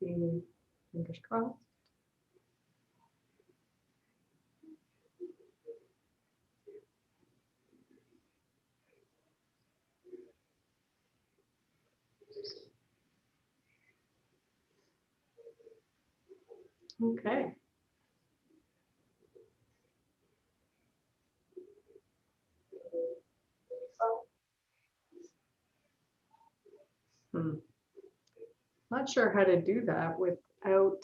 see, fingers crossed. Okay. Not sure how to do that without.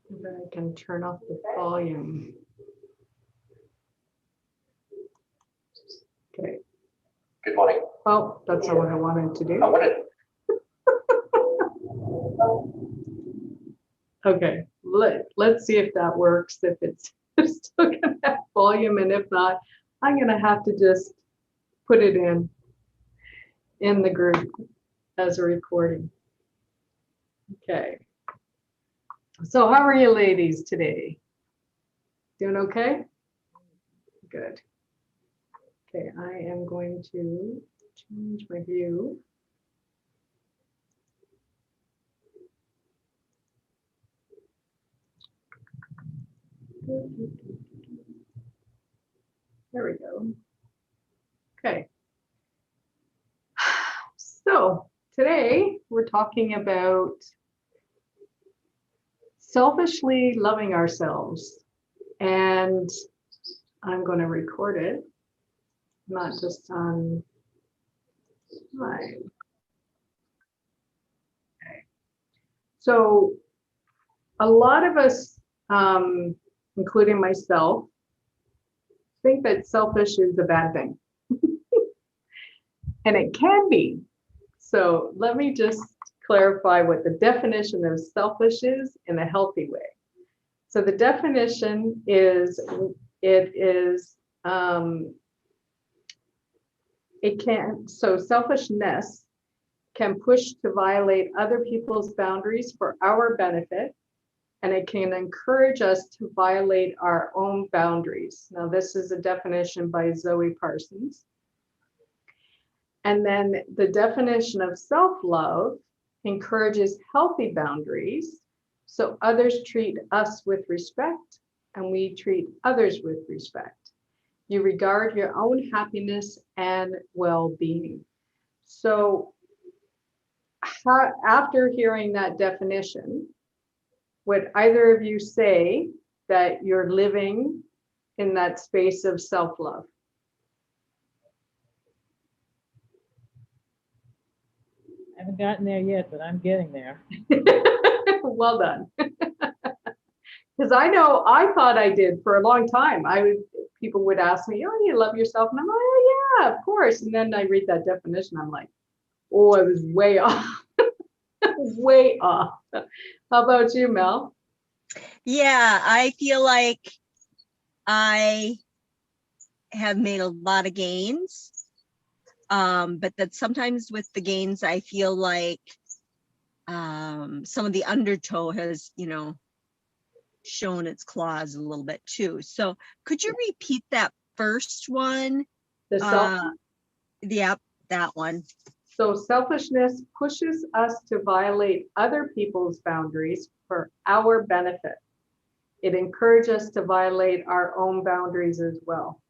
If I can turn off the volume. Okay. Good morning. Oh, that's not what I wanted to do. I wanted, Okay, let's see if that works, if it's still gonna have volume, and if not, I'm gonna have to just put it in the group as a recording. Okay. So how are you ladies today? Doing okay? Good. Okay, I am going to change my view. There we go. Okay. So today we're talking about selfishly loving ourselves. And I'm going to record it, not just on mine. Okay. So a lot of us, including myself, think that selfish is a bad thing. And it can be. So let me just clarify what the definition of selfish is in a healthy way. So the definition is, so selfishness can push to violate other people's boundaries for our benefit, and it can encourage us to violate our own boundaries. Now, this is a definition by Zoe Parsons. And then the definition of self-love encourages healthy boundaries, so others treat us with respect and we treat others with respect. You regard your own happiness and well-being. So after hearing that definition, would either of you say that you're living in that space of self-love? I haven't gotten there yet, but I'm getting there. Well done. Because I know I thought I did for a long time. People would ask me, "Oh, you love yourself?" And I'm like, "Oh, yeah, of course." And then I read that definition, I'm like, "Oh, I was way off." Way off. How about you, Mel? Yeah, I feel like I have made a lot of gains, but that sometimes with the gains, I feel like some of the undertow has, shown its claws a little bit too. So could you repeat that first one? The self. Yeah, that one. So selfishness pushes us to violate other people's boundaries for our benefit. It encourages us to violate our own boundaries as well.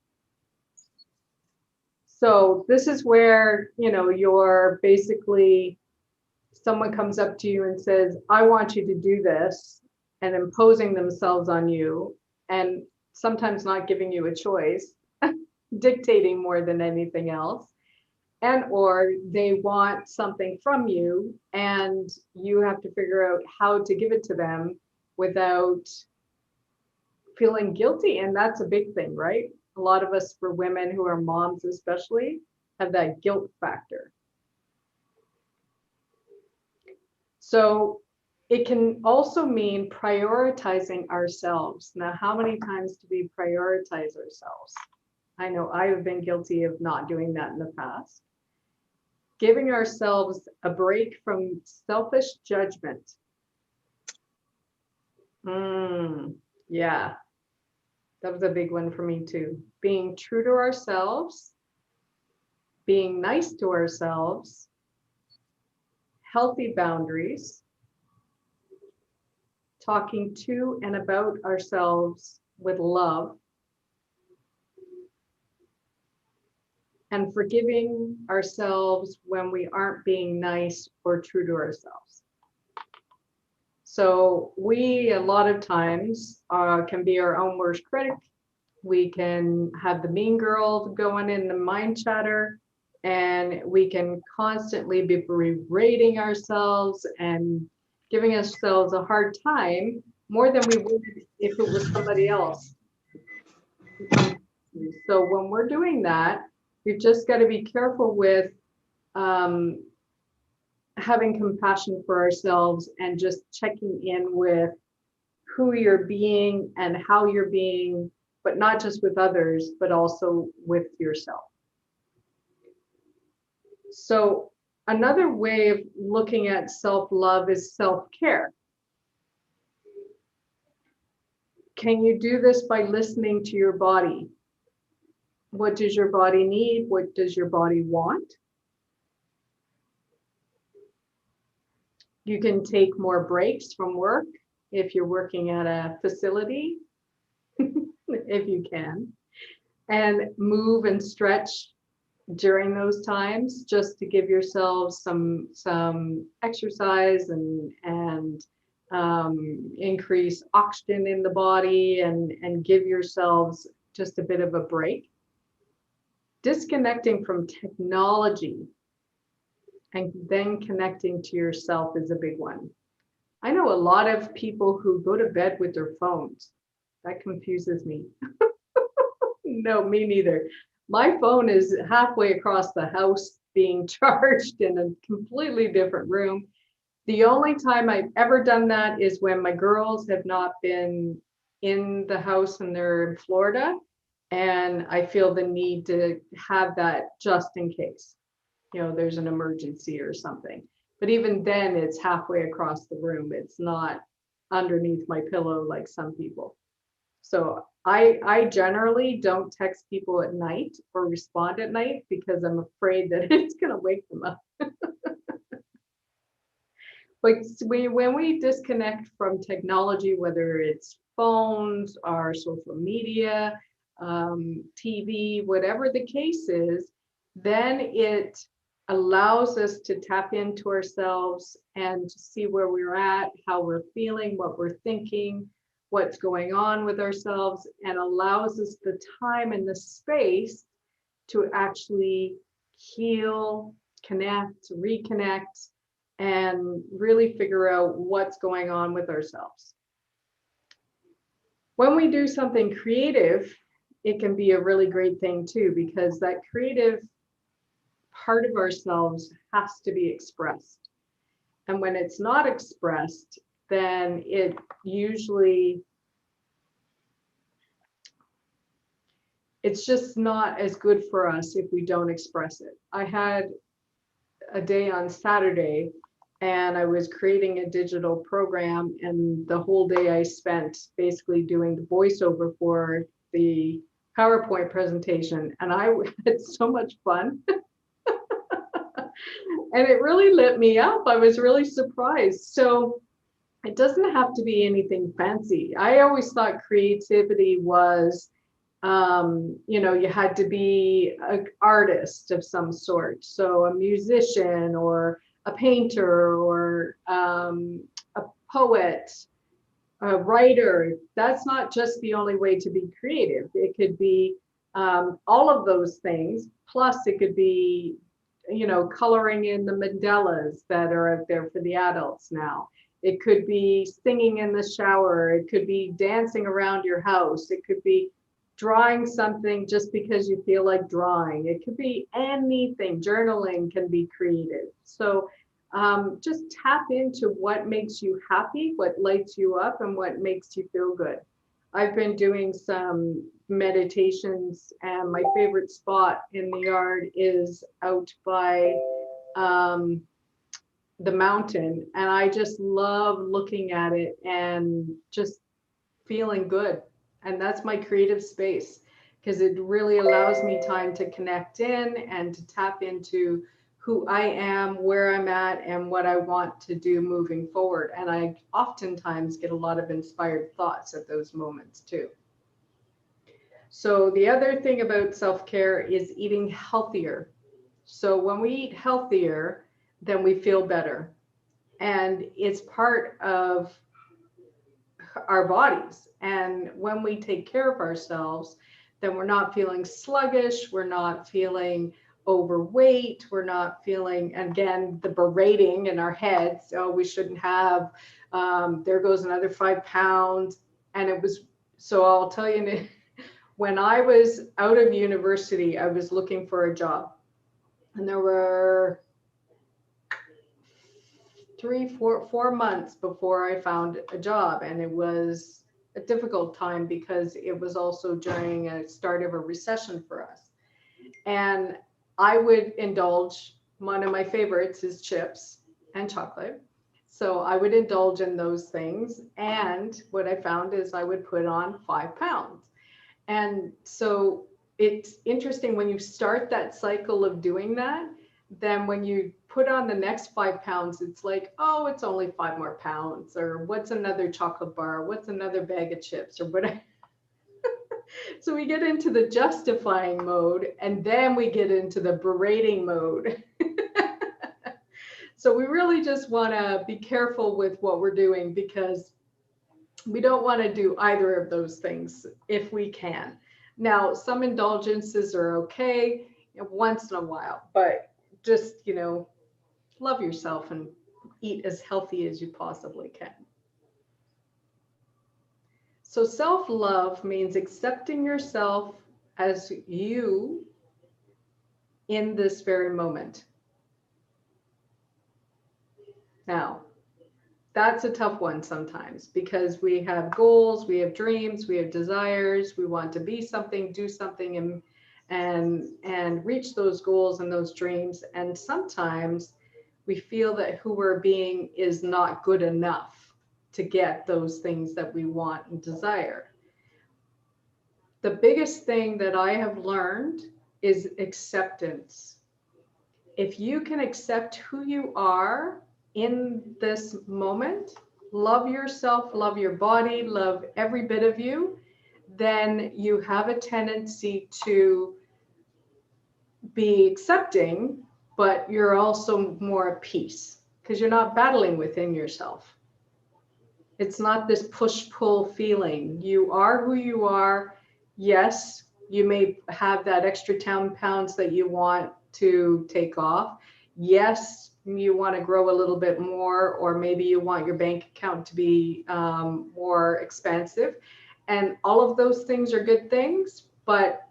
So this is where, you're basically, someone comes up to you and says, "I want you to do this," and imposing themselves on you, and sometimes not giving you a choice, dictating more than anything else. And or they want something from you and you have to figure out how to give it to them without feeling guilty. And that's a big thing, right? A lot of us, for women who are moms especially, have that guilt factor. So it can also mean prioritizing ourselves. Now, how many times do we prioritize ourselves? I know I have been guilty of not doing that in the past. Giving ourselves a break from selfish judgment. Yeah, that was a big one for me too. Being true to ourselves being nice to ourselves, healthy boundaries, talking to and about ourselves with love, and forgiving ourselves when we aren't being nice or true to ourselves. So we, a lot of times, can be our own worst critic. We can have the mean girl going in the mind chatter, and we can constantly be berating ourselves and giving ourselves a hard time more than we would if it was somebody else. So when we're doing that, we've just got to be careful with having compassion for ourselves and just checking in with who you're being and how you're being, but not just with others, but also with yourself. So another way of looking at self-love is self-care. Can you do this by listening to your body? What does your body need? What does your body want? You can take more breaks from work if you're working at a facility, if you can, and move and stretch during those times just to give yourselves some exercise and increase oxygen in the body and give yourselves just a bit of a break. Disconnecting from technology and then connecting to yourself is a big one. I know a lot of people who go to bed with their phones. That confuses me. No, me neither. My phone is halfway across the house being charged in a completely different room. The only time I've ever done that is when my girls have not been in the house and they're in Florida, and I feel the need to have that just in case, there's an emergency or something. But even then, it's halfway across the room. It's not underneath my pillow like some people. So I generally don't text people at night or respond at night because I'm afraid that it's going to wake them up. Like when we disconnect from technology, whether it's phones, our social media, TV, whatever the case is, then it allows us to tap into ourselves and to see where we're at, how we're feeling, what we're thinking, what's going on with ourselves, and allows us the time and the space to actually heal, connect, reconnect, and really figure out what's going on with ourselves. When we do something creative, it can be a really great thing too, because that creative part of ourselves has to be expressed. And when it's not expressed, then it usually, it's just not as good for us if we don't express it. I had a day on Saturday and I was creating a digital program, and the whole day I spent basically doing the voiceover for the PowerPoint presentation, and I had so much fun. And it really lit me up. I was really surprised. So it doesn't have to be anything fancy. I always thought creativity was, you had to be an artist of some sort. So a musician or a painter or a poet, a writer. That's not just the only way to be creative. It could be all of those things. Plus it could be, coloring in the mandalas that are out there for the adults now. It could be singing in the shower. It could be dancing around your house. It could be drawing something just because you feel like drawing. It could be anything. Journaling can be creative. So just tap into what makes you happy, what lights you up, and what makes you feel good. I've been doing some meditations, and my favorite spot in the yard is out by the mountain, and I just love looking at it and just feeling good. And that's my creative space, because it really allows me time to connect in and to tap into who I am, where I'm at, and what I want to do moving forward. And I oftentimes get a lot of inspired thoughts at those moments too. So the other thing about self-care is eating healthier. So when we eat healthier, then we feel better. And it's part of our bodies. And when we take care of ourselves, then we're not feeling sluggish, we're not feeling overweight, we're not feeling, again, the berating in our heads, oh, we shouldn't have, there goes another 5 pounds. And it was, so I'll tell you, when I was out of university, I was looking for a job. And there were 4 months before I found a job. And it was a difficult time because it was also during a start of a recession for us. And I would indulge, one of my favorites is chips and chocolate. So I would indulge in those things. And what I found is I would put on 5 pounds. And so it's interesting when you start that cycle of doing that, then when you put on the next 5 pounds, it's like, oh, it's only 5 more pounds, or what's another chocolate bar? What's another bag of chips or whatever. So we get into the justifying mode, and then we get into the berating mode. So we really just want to be careful with what we're doing, because we don't want to do either of those things if we can. Now, some indulgences are okay once in a while, but just, love yourself and eat as healthy as you possibly can. So self-love means accepting yourself as you in this very moment. Now, that's a tough one sometimes, because we have goals, we have dreams, we have desires, we want to be something, do something, and reach those goals and those dreams. And sometimes we feel that who we're being is not good enough to get those things that we want and desire. The biggest thing that I have learned is acceptance. If you can accept who you are in this moment, love yourself, love your body, love every bit of you, then you have a tendency to be accepting, but you're also more at peace because you're not battling within yourself. It's not this push-pull feeling. You are who you are. Yes, you may have that extra 10 pounds that you want to take off. Yes, you want to grow a little bit more, or maybe you want your bank account to be more expansive. And all of those things are good things, but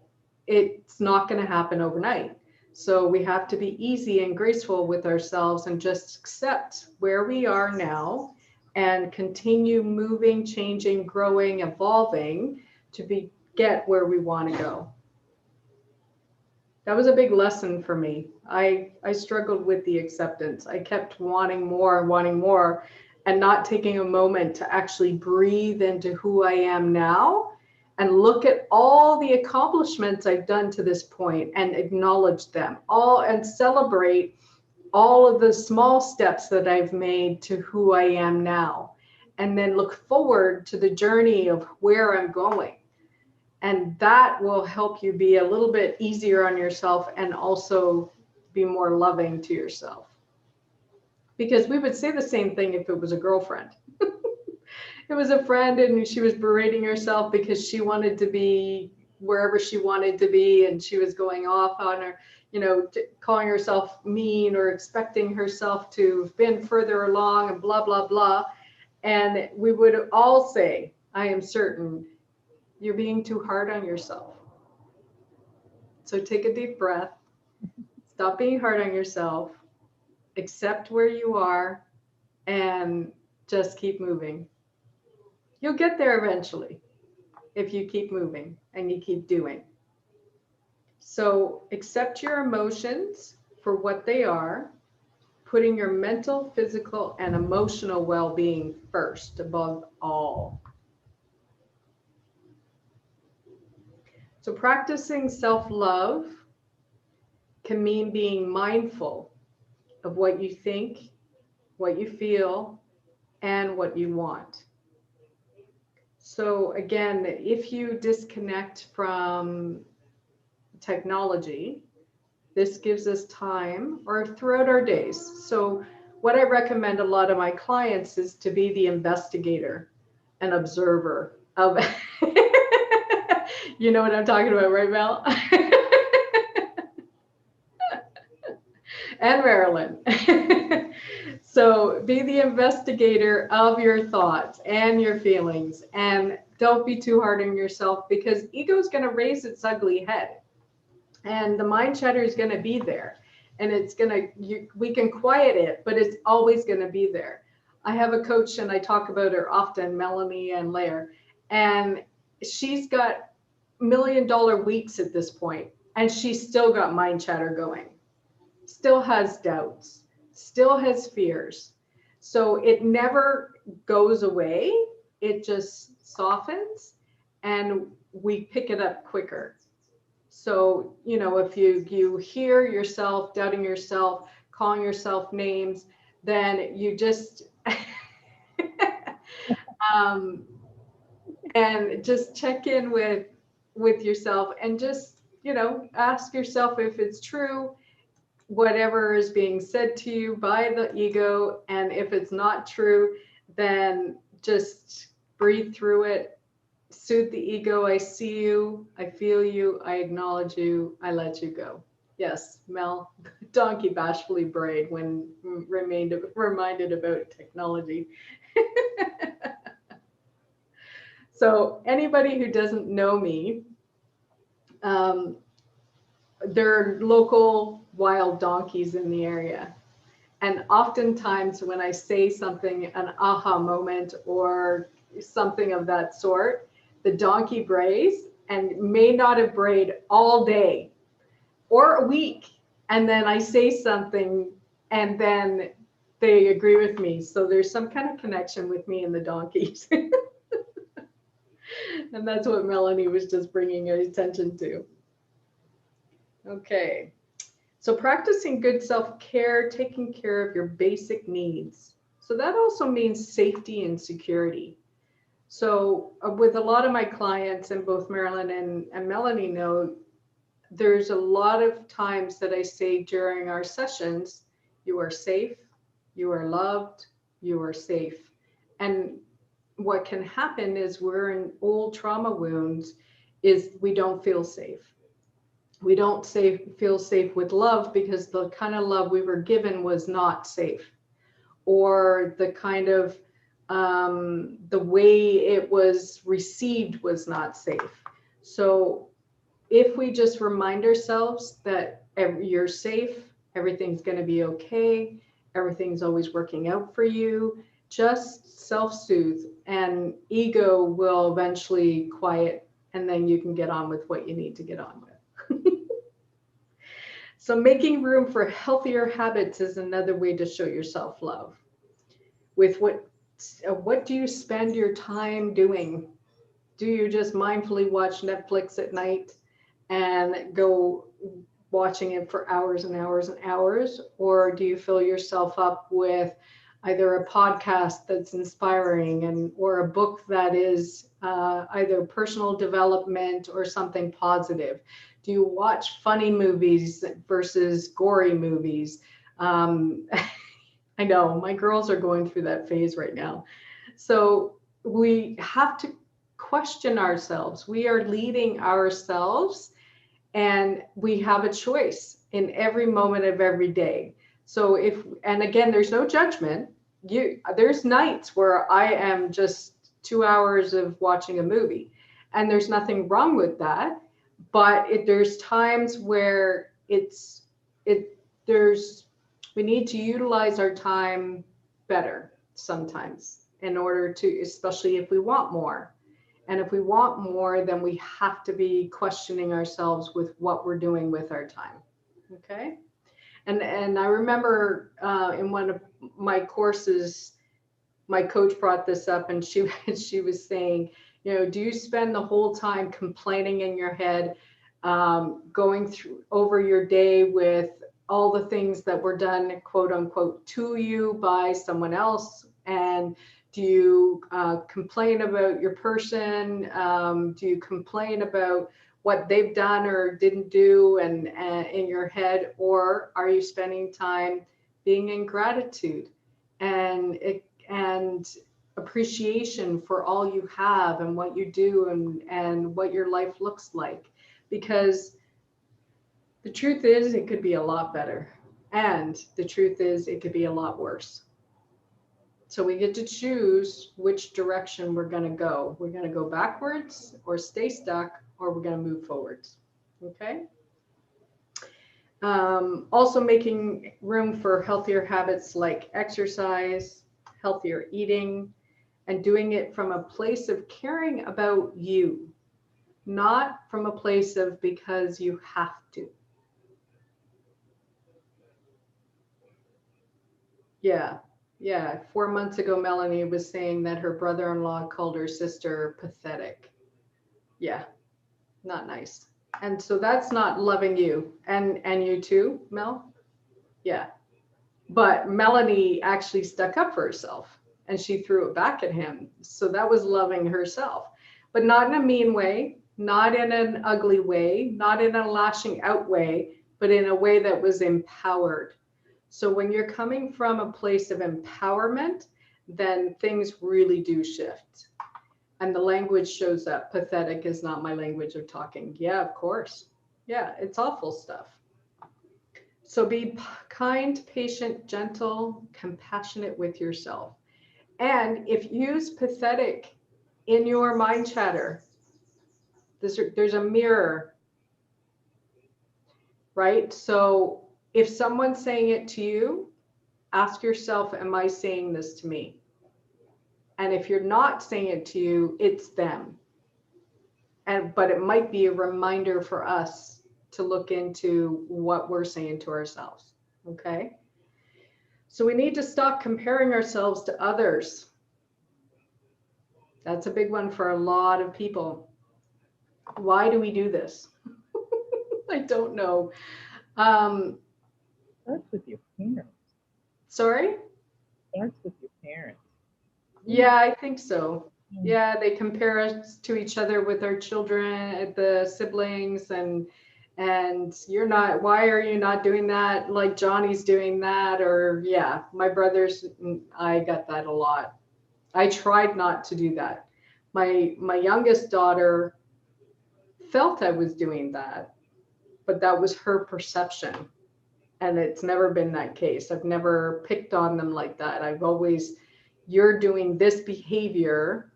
it's not going to happen overnight. So we have to be easy and graceful with ourselves and just accept where we are now and continue moving, changing, growing, evolving to get where we want to go. That was a big lesson for me. I struggled with the acceptance. I kept wanting more, and not taking a moment to actually breathe into who I am now and look at all the accomplishments I've done to this point and acknowledge them all and celebrate all of the small steps that I've made to who I am now, and then look forward to the journey of where I'm going. And that will help you be a little bit easier on yourself and also be more loving to yourself. Because we would say the same thing if it was a girlfriend. It was a friend and she was berating herself because she wanted to be wherever she wanted to be, and she was going off on her, calling herself mean or expecting herself to have been further along and blah, blah, blah. And we would all say, I am certain, you're being too hard on yourself. So take a deep breath, stop being hard on yourself, accept where you are, and just keep moving. You'll get there eventually if you keep moving and you keep doing. So accept your emotions for what they are, putting your mental, physical, and emotional well-being first above all. So practicing self-love can mean being mindful of what you think, what you feel, and what you want. So again, if you disconnect from technology, this gives us time or throughout our days. So what I recommend a lot of my clients is to be the investigator and observer of, you know what I'm talking about, right, Mel? And Marilyn. So be the investigator of your thoughts and your feelings, and don't be too hard on yourself, because ego is going to raise its ugly head, and the mind chatter is going to be there, and it's going to, we can quiet it, but it's always going to be there. I have a coach and I talk about her often, Melanie and Lair, and she's got $1 million weeks at this point, and she's still got mind chatter going, still has doubts, still has fears. So it never goes away. It just softens and we pick it up quicker. So, you know, if you hear yourself doubting yourself, calling yourself names, then you just and just check in with yourself, and just, you know, ask yourself if it's true, whatever is being said to you by the ego. And if it's not true, then just breathe through it, soothe the ego. I see you, I feel you, I acknowledge you, I let you go. Yes, Mel, donkey bashfully brayed when reminded about technology. So anybody who doesn't know me, there are local wild donkeys in the area. And oftentimes when I say something, an aha moment or something of that sort, the donkey brays, and may not have brayed all day or a week. And then I say something and then they agree with me. So there's some kind of connection with me and the donkeys. And that's what Melanie was just bringing attention to. Okay. So practicing good self-care, taking care of your basic needs. So that also means safety and security. So with a lot of my clients, and both Marilyn and Melanie know, there's a lot of times that I say during our sessions, you are safe, you are loved, you are safe. And what can happen is we're in old trauma wounds, is we don't feel safe. We don't feel safe with love because the kind of love we were given was not safe, or the kind of the way it was received was not safe. So if we just remind ourselves that you're safe, everything's going to be okay, everything's always working out for you, just self-soothe, and ego will eventually quiet, and then you can get on with what you need to get on with. So making room for healthier habits is another way to show yourself love. With what do you spend your time doing? Do you just mindfully watch Netflix at night and go watching it for hours and hours and hours? Or do you fill yourself up with either a podcast that's inspiring, or a book that is either personal development or something positive? Do you watch funny movies versus gory movies? I know my girls are going through that phase right now. So we have to question ourselves. We are leading ourselves, and we have a choice in every moment of every day. So and again, there's no judgment. There's nights where I am just 2 hours of watching a movie, and there's nothing wrong with that. But there's times where we need to utilize our time better sometimes in order to, especially if we want more. And if we want more, then we have to be questioning ourselves with what we're doing with our time. Okay. And I remember in one of my courses, my coach brought this up, and she was saying, You know, do you spend the whole time complaining in your head, going through over your day with all the things that were done, quote unquote, to you by someone else? And do you complain about your person? Do you complain about what they've done or didn't do and in your head? Or are you spending time being in gratitude and appreciation for all you have and what you do and what your life looks like? Because the truth is, it could be a lot better. And the truth is, it could be a lot worse. So we get to choose which direction we're going to go. We're going to go backwards or stay stuck, or we're going to move forwards. Okay. Also making room for healthier habits like exercise, healthier eating, and doing it from a place of caring about you, not from a place of because you have to. Yeah. Yeah. 4 months ago, Melanie was saying that her brother-in-law called her sister pathetic. Yeah. Not nice. And so that's not loving you. And you too, Mel? Yeah. But Melanie actually stuck up for herself and she threw it back at him. So that was loving herself, but not in a mean way, not in an ugly way, not in a lashing out way, but in a way that was empowered. So when you're coming from a place of empowerment, then things really do shift. And the language shows up. Pathetic is not my language of talking. Yeah, of course. Yeah, it's awful stuff. So be kind, patient, gentle, compassionate with yourself. And if you use pathetic in your mind chatter, there's a mirror, right? So if someone's saying it to you, ask yourself, am I saying this to me? And if you're not saying it to you, it's them. But it might be a reminder for us to look into what we're saying to ourselves. Okay. So we need to stop comparing ourselves to others. That's a big one for a lot of people. Why do we do this? I don't know. Starts with your parents. Sorry? Starts with your parents. Yeah, I think so. Yeah, they compare us to each other with our children, the siblings, and you're not, why are you not doing that? Like Johnny's doing that, or yeah, my brothers, I got that a lot. I tried not to do that. My youngest daughter felt I was doing that, but that was her perception. And it's never been that case. I've never picked on them like that. I've always, you're doing this behavior,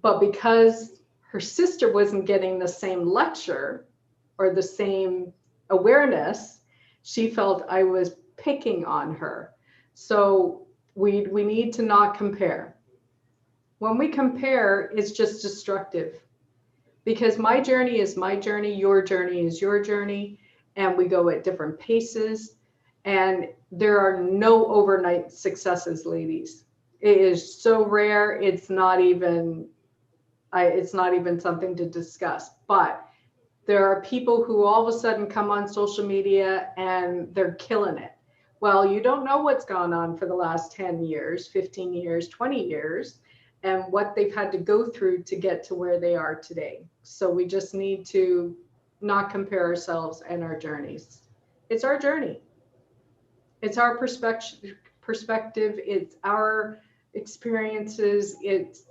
but because her sister wasn't getting the same lecture or the same awareness, she felt I was picking on her. So we need to not compare. When we compare, it's just destructive, because my journey is my journey, your journey is your journey, and we go at different paces, and there are no overnight successes, ladies. It is so rare, it's not even something to discuss. But there are people who all of a sudden come on social media and they're killing it. Well, you don't know what's gone on for the last 10 years, 15 years, 20 years, and what they've had to go through to get to where they are today. So we just need to not compare ourselves and our journeys. It's our journey. It's our perspective. It's our experiences.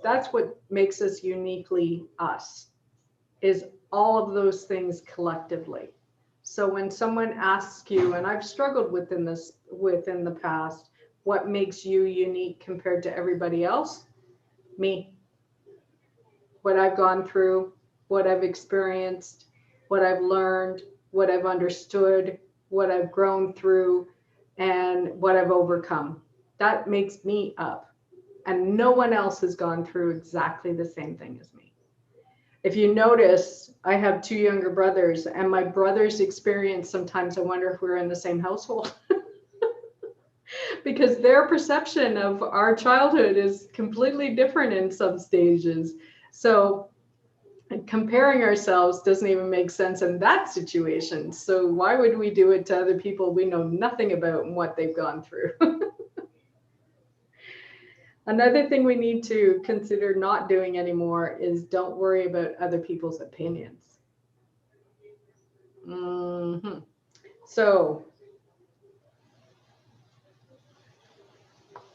That's what makes us uniquely us, is all of those things collectively. So when someone asks you, and I've struggled within the past, what makes you unique compared to everybody else? Me. What I've gone through, what I've experienced, what I've learned, what I've understood, what I've grown through, and what I've overcome. That makes me up. And no one else has gone through exactly the same thing as me. If you notice, I have 2 younger brothers, and my brothers' experience, sometimes I wonder if we're in the same household. Because their perception of our childhood is completely different in some stages. So comparing ourselves doesn't even make sense in that situation. So why would we do it to other people we know nothing about and what they've gone through? Another thing we need to consider not doing anymore is don't worry about other people's opinions. So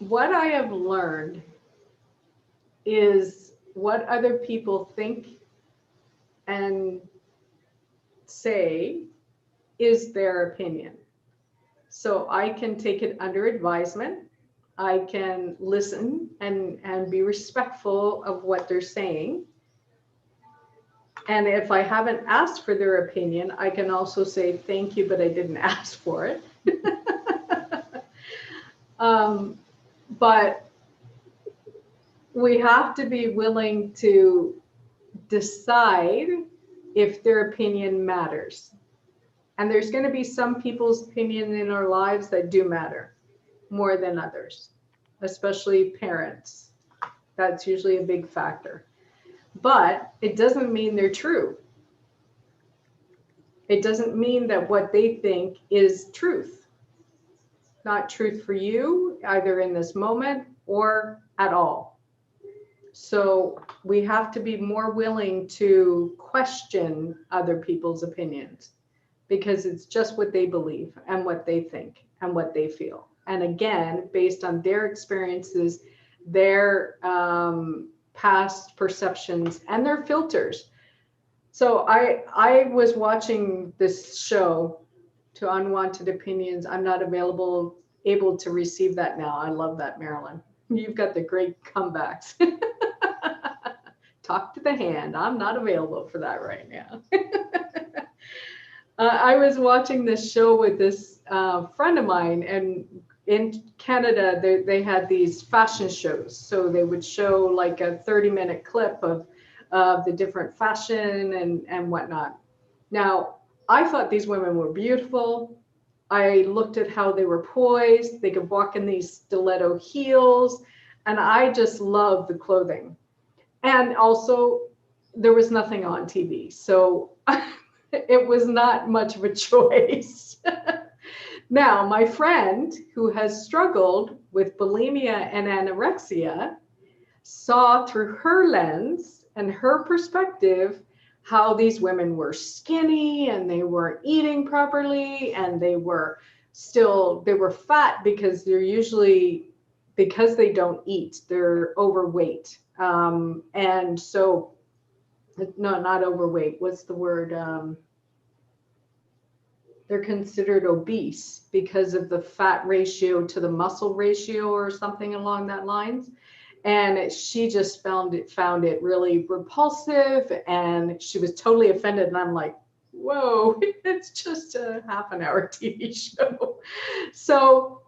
what I have learned is what other people think and say is their opinion. So I can take it under advisement. I can listen and be respectful of what they're saying. And if I haven't asked for their opinion, I can also say, thank you, but I didn't ask for it. But we have to be willing to decide if their opinion matters. And there's going to be some people's opinion in our lives that do matter more than others, especially parents. That's usually a big factor. But it doesn't mean they're true. It doesn't mean that what they think is truth. Not truth for you, either in this moment or at all. So we have to be more willing to question other people's opinions, because it's just what they believe and what they think and what they feel. And again, based on their experiences, their past perceptions and their filters. So I was watching this show, To Unwanted Opinions. I'm not able to receive that now. I love that, Marilyn. You've got the great comebacks. Talk to the hand. I'm not available for that right now. I was watching this show with this friend of mine, and in Canada, they had these fashion shows. So they would show like a 30-minute clip of the different fashion and whatnot. Now, I thought these women were beautiful. I looked at how they were poised. They could walk in these stiletto heels, and I just loved the clothing. And also, there was nothing on TV. So it was not much of a choice. Now, my friend who has struggled with bulimia and anorexia saw through her lens and her perspective how these women were skinny and they weren't eating properly, and they were fat because because they don't eat, they're overweight. And so, no, not overweight. What's the word? They're considered obese because of the fat ratio to the muscle ratio or something along that lines. And she just found it really repulsive, and she was totally offended. And I'm like, whoa, it's just a half-an-hour TV show. So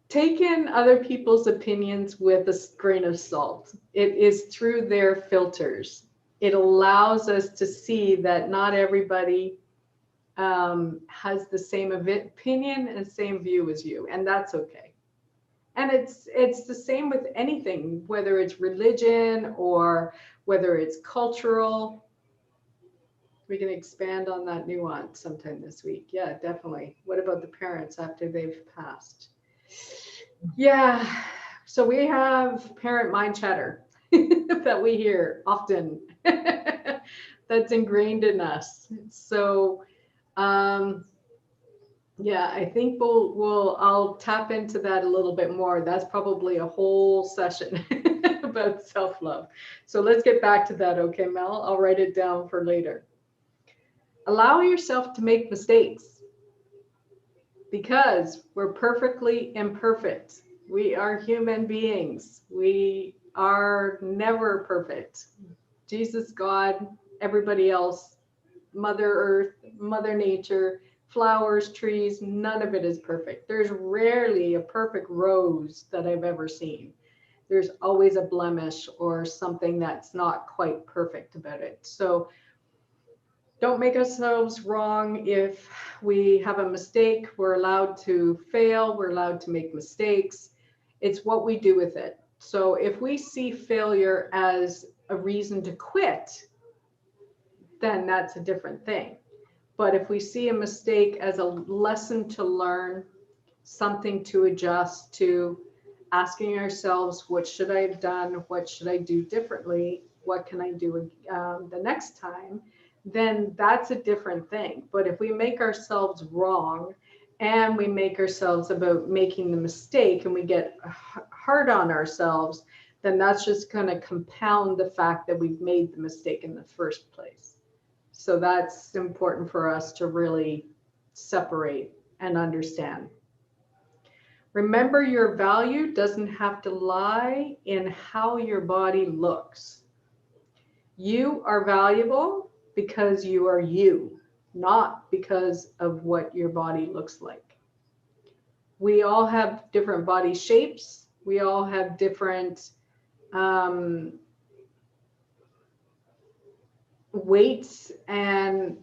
take in other people's opinions with a grain of salt. It is through their filters. It allows us to see that not everybody has the same opinion and same view as you, and that's okay. And it's the same with anything, whether it's religion or whether it's cultural. We can expand on that nuance sometime this week. Yeah, definitely. What about the parents after they've passed? Yeah, so we have parent mind chatter that we hear often. That's ingrained in us. So yeah, I think I'll tap into that a little bit more. That's probably a whole session about self-love. So let's get back to that, okay, Mel? I'll write it down for later. Allow yourself to make mistakes, because we're perfectly imperfect. We are human beings. We are never perfect. Jesus, God, everybody else, Mother Earth, Mother Nature, flowers, trees, none of it is perfect. There's rarely a perfect rose that I've ever seen. There's always a blemish or something that's not quite perfect about it. So don't make ourselves wrong. If we have a mistake, we're allowed to fail. We're allowed to make mistakes. It's what we do with it. So if we see failure as a reason to quit, then that's a different thing. But if we see a mistake as a lesson to learn, something to adjust to, asking ourselves, what should I have done? What should I do differently? What can I do the next time? Then that's a different thing. But if we make ourselves wrong and we make ourselves about making the mistake and we get hard on ourselves, then that's just going to compound the fact that we've made the mistake in the first place. So that's important for us to really separate and understand. Remember, your value doesn't have to lie in how your body looks. You are valuable because you are you, not because of what your body looks like. We all have different body shapes. We all have different weights, and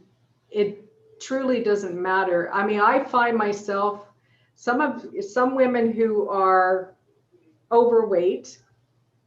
it truly doesn't matter. I mean, I find myself, some women who are overweight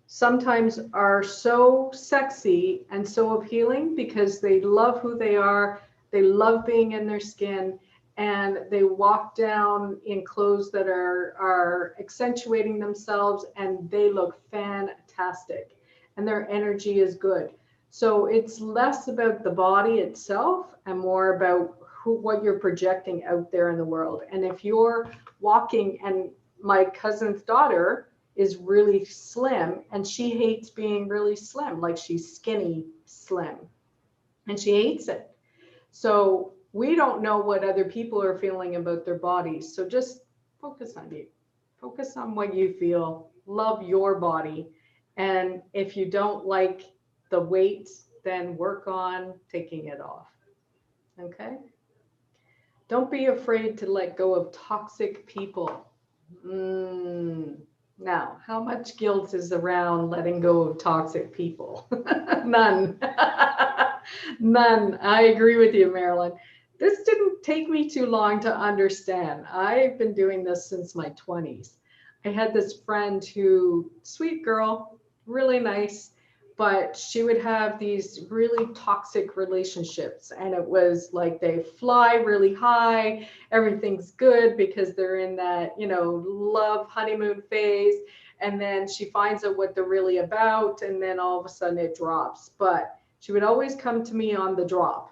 sometimes are so sexy and so appealing because they love who they are, they love being in their skin, and they walk down in clothes that are accentuating themselves, and they look fantastic and their energy is good. So it's less about the body itself and more about what you're projecting out there in the world. And if you're walking, and my cousin's daughter is really slim and she hates being really slim, like she's skinny slim, and she hates it. So we don't know what other people are feeling about their bodies. So just focus on you. Focus on what you feel. Love your body. And if you don't like the weight, then work on taking it off. Okay? Don't be afraid to let go of toxic people. Now, how much guilt is around letting go of toxic people? None. None. I agree with you, Marilyn. This didn't take me too long to understand. I've been doing this since my 20s. I had this friend who, sweet girl, really nice, but she would have these really toxic relationships. And it was like they fly really high. Everything's good because they're in that, love honeymoon phase. And then she finds out what they're really about. And then all of a sudden it drops. But she would always come to me on the drop.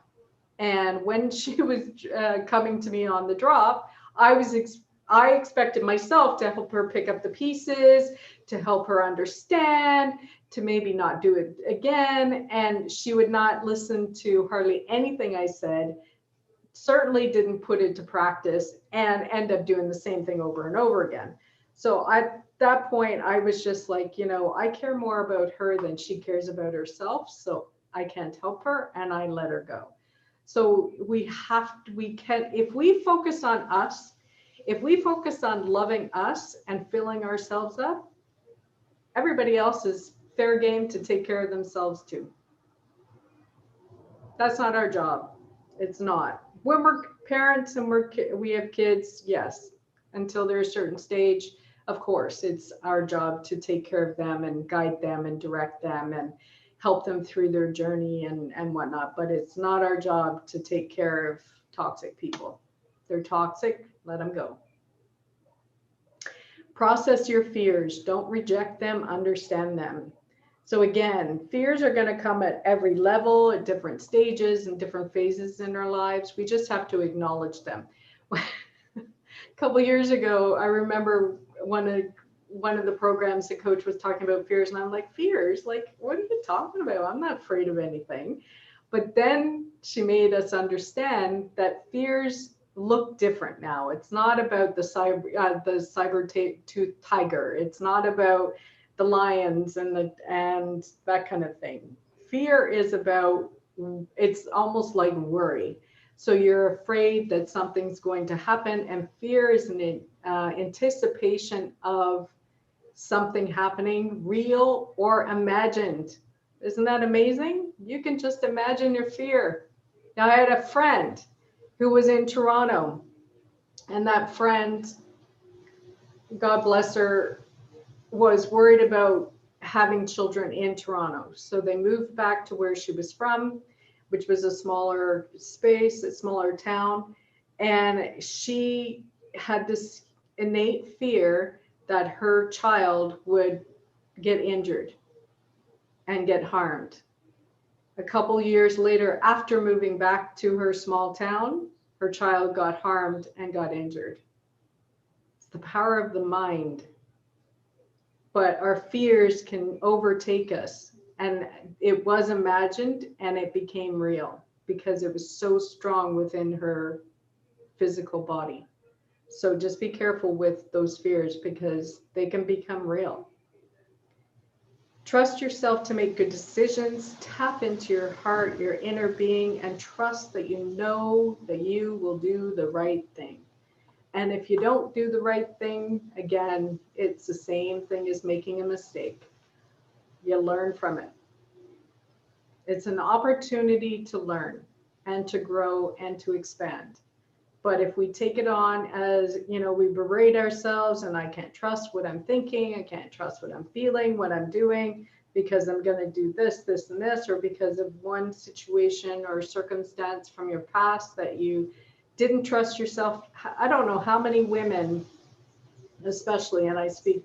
And when she was coming to me on the drop, I expected myself to help her pick up the pieces, to help her understand, to maybe not do it again. And she would not listen to hardly anything I said, certainly didn't put it to practice, and end up doing the same thing over and over again. So at that point, I was just like, I care more about her than she cares about herself. So I can't help her, and I let her go. So if we focus on us, if we focus on loving us and filling ourselves up, everybody else is fair game to take care of themselves too. That's not our job. It's not. When we're parents and we have kids, yes, until they're a certain stage, of course, it's our job to take care of them and guide them and direct them and help them through their journey and whatnot. But it's not our job to take care of toxic people. They're toxic, let them go. Process your fears. Don't reject them, understand them. So again, fears are going to come at every level, at different stages and different phases in our lives. We just have to acknowledge them. A couple years ago, I remember one of the programs the coach was talking about fears, and I'm like, fears? Like, what are you talking about? I'm not afraid of anything. But then she made us understand that fears look different now. It's not about the saber-tooth tiger. It's not about the lions and that kind of thing. Fear is about, it's almost like worry. So you're afraid that something's going to happen, and fear is an anticipation of something happening, real or imagined. Isn't that amazing? You can just imagine your fear. Now, I had a friend who was in Toronto, and that friend, God bless her, was worried about having children in Toronto. So they moved back to where she was from, which was a smaller space, a smaller town. And she had this innate fear that her child would get injured and get harmed. A couple years later, after moving back to her small town, her child got harmed and got injured. It's the power of the mind. But our fears can overtake us. And it was imagined and it became real because it was so strong within her physical body. So just be careful with those fears because they can become real. Trust yourself to make good decisions. Tap into your heart, your inner being, and trust that you know that you will do the right thing. And if you don't do the right thing, again, it's the same thing as making a mistake. You learn from it. It's an opportunity to learn and to grow and to expand. But if we take it on as, we berate ourselves and I can't trust what I'm thinking, I can't trust what I'm feeling, what I'm doing, because I'm going to do this, this, and this, or because of one situation or circumstance from your past that you didn't trust yourself. I don't know how many women, especially, and I speak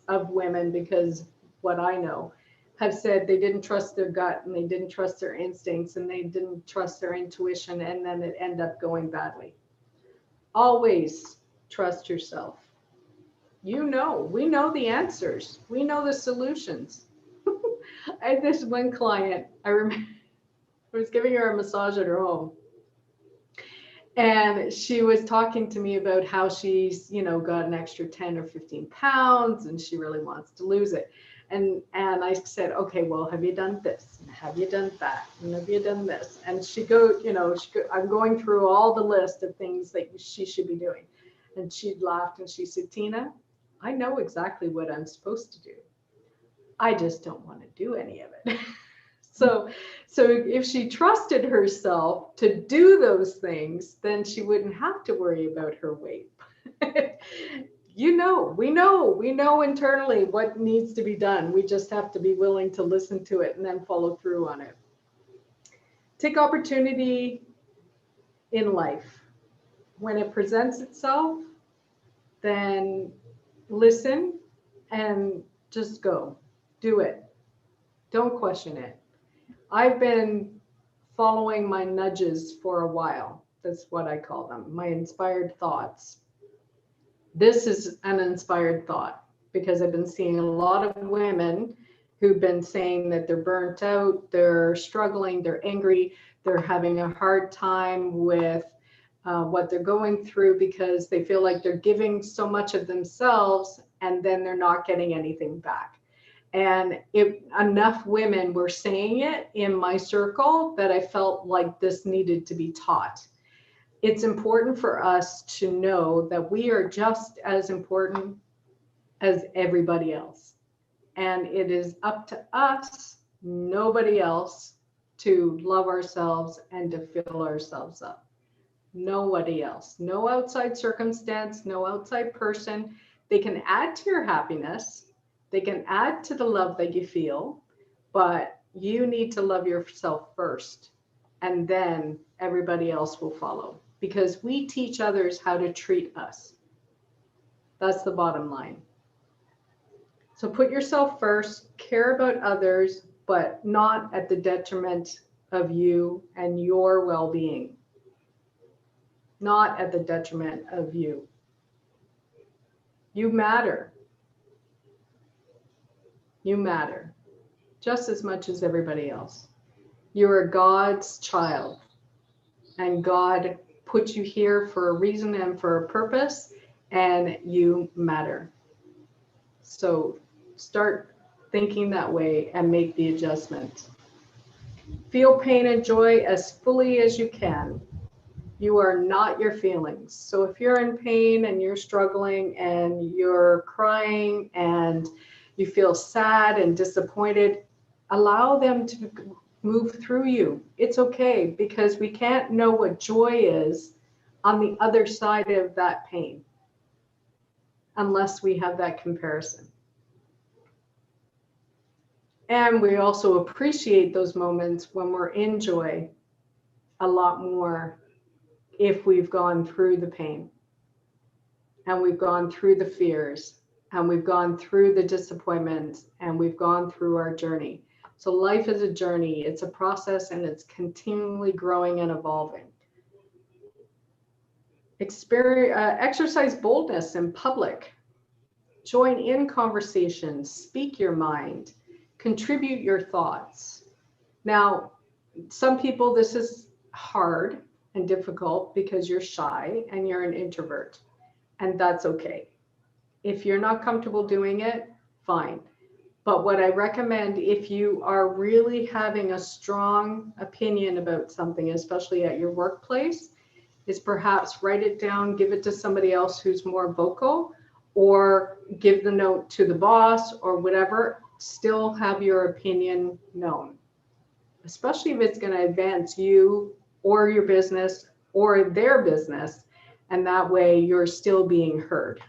of women because what I know, have said they didn't trust their gut and they didn't trust their instincts and they didn't trust their intuition, and then it ended up going badly. Always trust yourself. We know the answers. We know the solutions. I had this one client, I remember, I was giving her a massage at her home. And she was talking to me about how she's, got an extra 10 or 15 pounds and she really wants to lose it. And I said, okay, well, have you done this? And have you done that? And have you done this? And I'm going through all the list of things that she should be doing. And she laughed and she said, Tina, I know exactly what I'm supposed to do. I just don't want to do any of it. So if she trusted herself to do those things, then she wouldn't have to worry about her weight. We know internally what needs to be done. We just have to be willing to listen to it and then follow through on it. Take opportunity in life. When it presents itself, then listen and just go. Do it. Don't question it. I've been following my nudges for a while. That's what I call them, my inspired thoughts. This is an inspired thought because I've been seeing a lot of women who've been saying that they're burnt out, they're struggling, they're angry, they're having a hard time with what they're going through because they feel like they're giving so much of themselves and then they're not getting anything back. And if enough women were saying it in my circle that I felt like this needed to be taught. It's important for us to know that we are just as important as everybody else. And it is up to us, nobody else, to love ourselves and to fill ourselves up. Nobody else. No outside circumstance, no outside person. They can add to your happiness. They can add to the love that you feel, but you need to love yourself first, and then everybody else will follow, because we teach others how to treat us. That's the bottom line. So put yourself first, care about others, but not at the detriment of you and your well-being. Not at the detriment of you. You matter. You matter just as much as everybody else. You are God's child, and God put you here for a reason and for a purpose, and you matter. So start thinking that way and make the adjustment. Feel pain and joy as fully as you can. You are not your feelings. So if you're in pain and you're struggling and you're crying and you feel sad and disappointed, allow them to move through you. It's okay, because we can't know what joy is on the other side of that pain unless we have that comparison. And we also appreciate those moments when we're in joy a lot more if we've gone through the pain and we've gone through the fears and we've gone through the disappointments and we've gone through our journey. So life is a journey, it's a process, and it's continually growing and evolving. Exercise boldness in public, join in conversations, speak your mind, contribute your thoughts. Now, some people, this is hard and difficult because you're shy and you're an introvert, and that's okay. If you're not comfortable doing it, fine. But what I recommend, if you are really having a strong opinion about something, especially at your workplace, is perhaps write it down, give it to somebody else who's more vocal, or give the note to the boss or whatever. Still have your opinion known, especially if it's going to advance you or your business or their business. And that way you're still being heard.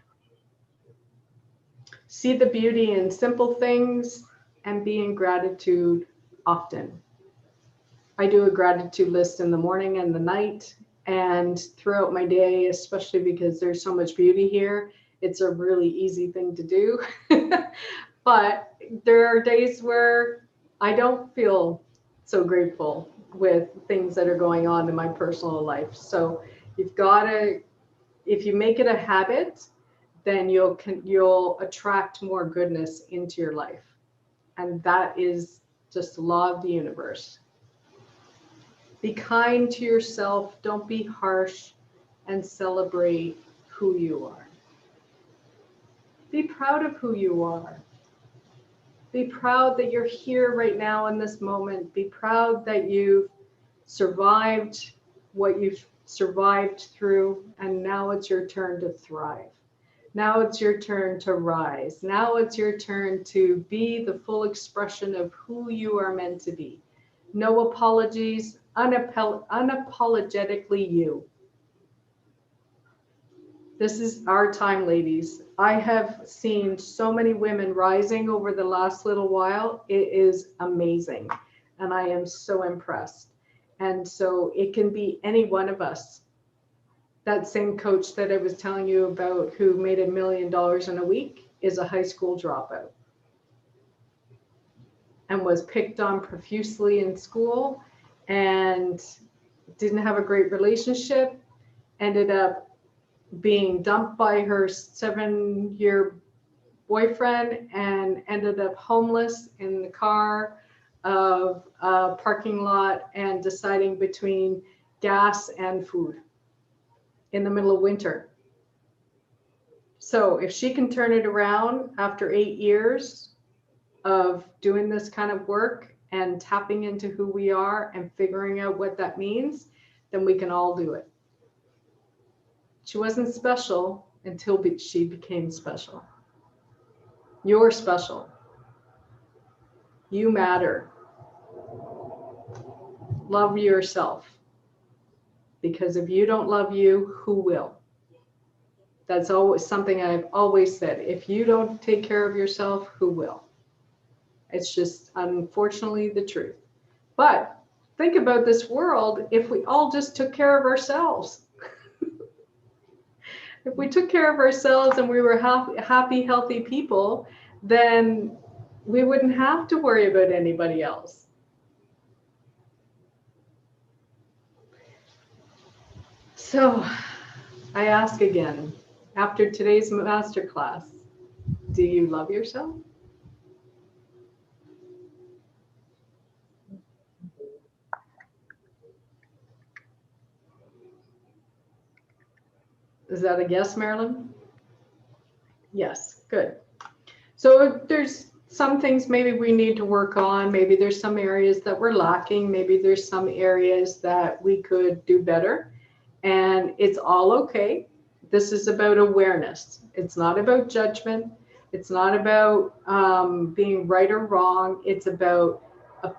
See the beauty in simple things and be in gratitude often. I do a gratitude list in the morning and the night and throughout my day, especially because there's so much beauty here. It's a really easy thing to do. But there are days where I don't feel so grateful with things that are going on in my personal life. So you've got to, if you make it a habit, then you'll attract more goodness into your life. And that is just the law of the universe. Be kind to yourself, don't be harsh, and celebrate who you are. Be proud of who you are. Be proud that you're here right now in this moment. Be proud that you've survived what you've survived through, and now it's your turn to thrive. Now it's your turn to rise. Now it's your turn to be the full expression of who you are meant to be. No apologies, unapologetically you. This is our time, ladies. I have seen so many women rising over the last little while. It is amazing. And I am so impressed. And so it can be any one of us. That same coach that I was telling you about who made $1 million in a week is a high school dropout and was picked on profusely in school and didn't have a great relationship, ended up being dumped by her 7-year boyfriend and ended up homeless in the car of a parking lot and deciding between gas and food in the middle of winter. So if she can turn it around after 8 years of doing this kind of work and tapping into who we are and figuring out what that means, then we can all do it. She wasn't special until she became special. You're special. You matter. Love yourself. Because if you don't love you, who will? That's always something I've always said. If you don't take care of yourself, who will? It's just unfortunately the truth. But think about this world if we all just took care of ourselves. If we took care of ourselves and we were happy, healthy people, then we wouldn't have to worry about anybody else. So I ask again, after today's masterclass, do you love yourself? Is that a yes, Marilyn? Yes, good. So there's some things maybe we need to work on. Maybe there's some areas that we're lacking. Maybe there's some areas that we could do better. And it's all okay. This is about awareness. It's not about judgment. It's not about being right or wrong. It's about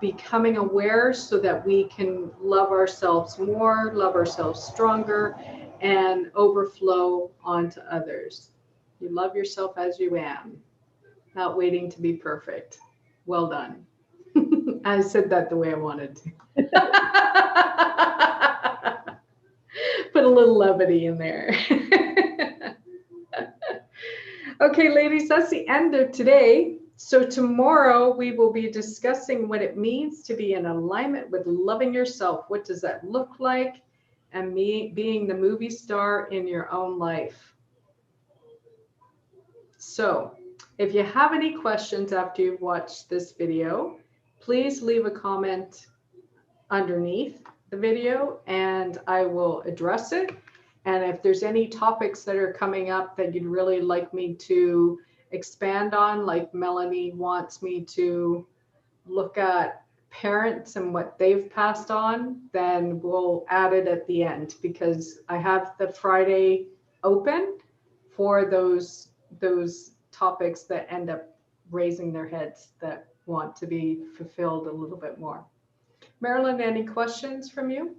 becoming aware so that we can love ourselves more, love ourselves stronger, and overflow onto others. You love yourself as you am, not waiting to be perfect. Well done. I said that the way I wanted to. Put a little levity in there. Okay, ladies, that's the end of today. So tomorrow we will be discussing what it means to be in alignment with loving yourself. What does that look like? And being the movie star in your own life. So if you have any questions after you've watched this video, please leave a comment underneath the video and I will address it. And if there's any topics that are coming up that you'd really like me to expand on, like Melanie wants me to look at parents and what they've passed on, then we'll add it at the end, because I have the Friday open for those topics that end up raising their heads, that want to be fulfilled a little bit more. Marilyn, any questions from you?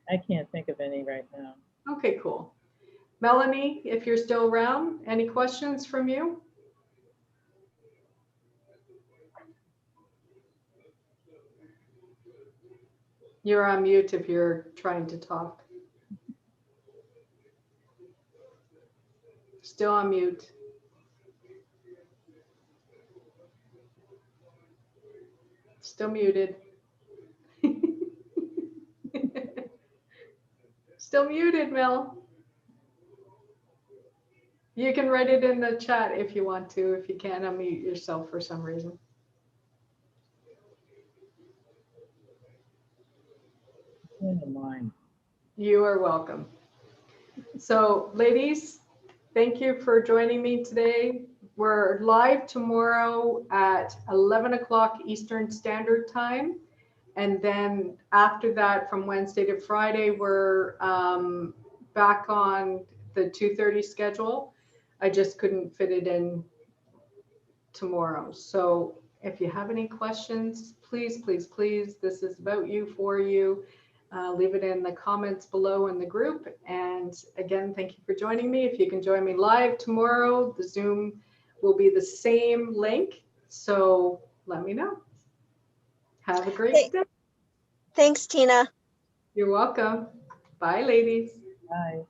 I can't think of any right now. Okay, cool. Melanie, if you're still around, any questions from you? You're on mute if you're trying to talk. Still on mute. Still muted. Still muted, Mel. You can write it in the chat if you want to, if you can't unmute yourself for some reason. Never mind. You are welcome. So, ladies, thank you for joining me today. We're live tomorrow at 11 o'clock Eastern Standard Time. And then after that, from Wednesday to Friday, we're back on the 2:30 schedule. I just couldn't fit it in tomorrow. So if you have any questions, please, please, please, this is about you, for you. Leave it in the comments below in the group. And again, thank you for joining me. If you can join me live tomorrow, the Zoom will be the same link. So let me know. Have a great day. Thanks, Tina. You're welcome. Bye, ladies. Bye.